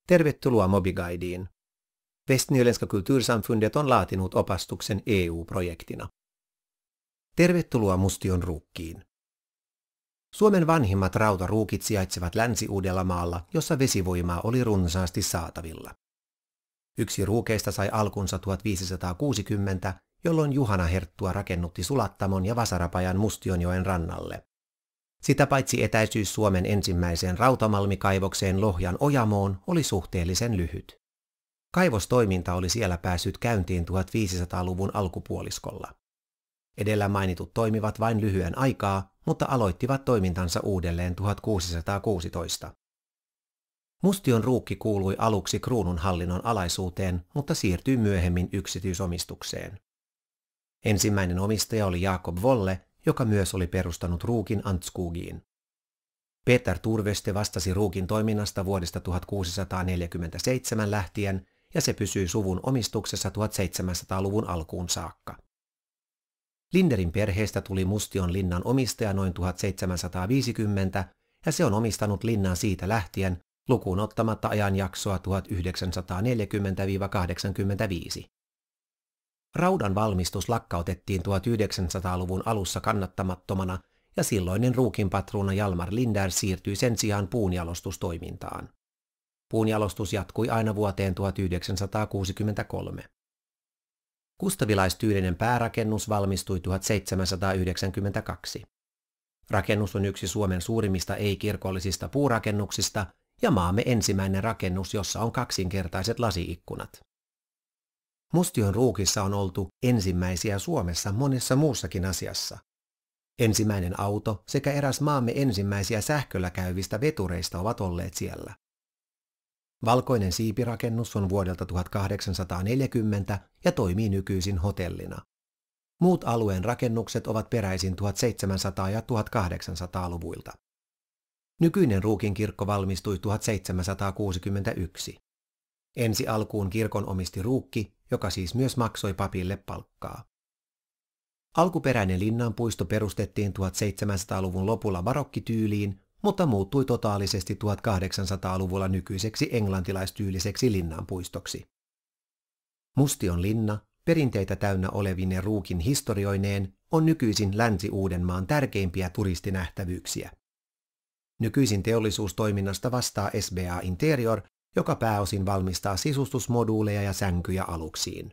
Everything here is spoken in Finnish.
Tervetuloa Mobiguideen. Västnyländska kultursamfundet on laatinut opastuksen EU-projektina. Tervetuloa Mustionruukkiin. Suomen vanhimmat rautaruukit sijaitsevat Länsi-Uudellamaalla, jossa vesivoimaa oli runsaasti saatavilla. Yksi ruukeista sai alkunsa 1560, jolloin Juhana Herttua rakennutti sulattamon ja vasarapajan Mustionjoen rannalle. Sitä paitsi etäisyys Suomen ensimmäiseen rautamalmikaivokseen Lohjan Ojamoon oli suhteellisen lyhyt. Kaivostoiminta oli siellä päässyt käyntiin 1500-luvun alkupuoliskolla. Edellä mainitut toimivat vain lyhyen aikaa, mutta aloittivat toimintansa uudelleen 1616. Mustionruukki kuului aluksi kruununhallinnon alaisuuteen, mutta siirtyi myöhemmin yksityisomistukseen. Ensimmäinen omistaja oli Jakob Wolle, joka myös oli perustanut ruukin Antskogiin. Peter Turveste vastasi ruukin toiminnasta vuodesta 1647 lähtien, ja se pysyi suvun omistuksessa 1700-luvun alkuun saakka. Linderin perheestä tuli Mustion linnan omistaja noin 1750, ja se on omistanut linnan siitä lähtien, lukuun ottamatta ajanjaksoa 1940–85. Raudan valmistus lakkautettiin 1900-luvun alussa kannattamattomana, ja silloinen ruukinpatruuna Jalmar Linder siirtyi sen sijaan puunjalostustoimintaan. Puunjalostus jatkui aina vuoteen 1963. Kustavilaistyylinen päärakennus valmistui 1792. Rakennus on yksi Suomen suurimmista ei-kirkollisista puurakennuksista ja maamme ensimmäinen rakennus, jossa on kaksinkertaiset lasiikkunat. Mustionruukissa on oltu ensimmäisiä Suomessa monessa muussakin asiassa. Ensimmäinen auto sekä eräs maamme ensimmäisiä sähköllä käyvistä vetureista ovat olleet siellä. Valkoinen siipirakennus on vuodelta 1840 ja toimii nykyisin hotellina. Muut alueen rakennukset ovat peräisin 1700- ja 1800-luvuilta. Nykyinen ruukin kirkko valmistui 1761. Ensi alkuun kirkon omisti ruukki, joka siis myös maksoi papille palkkaa. Alkuperäinen linnanpuisto perustettiin 1700-luvun lopulla barokkityyliin, mutta muuttui totaalisesti 1800-luvulla nykyiseksi englantilaistyyliseksi linnanpuistoksi. Mustion linna, perinteitä täynnä olevine ruukin historioineen, on nykyisin Länsi-Uudenmaan tärkeimpiä turistinähtävyyksiä. Nykyisin teollisuustoiminnasta vastaa SBA Interior, joka pääosin valmistaa sisustusmoduuleja ja sänkyjä aluksiin.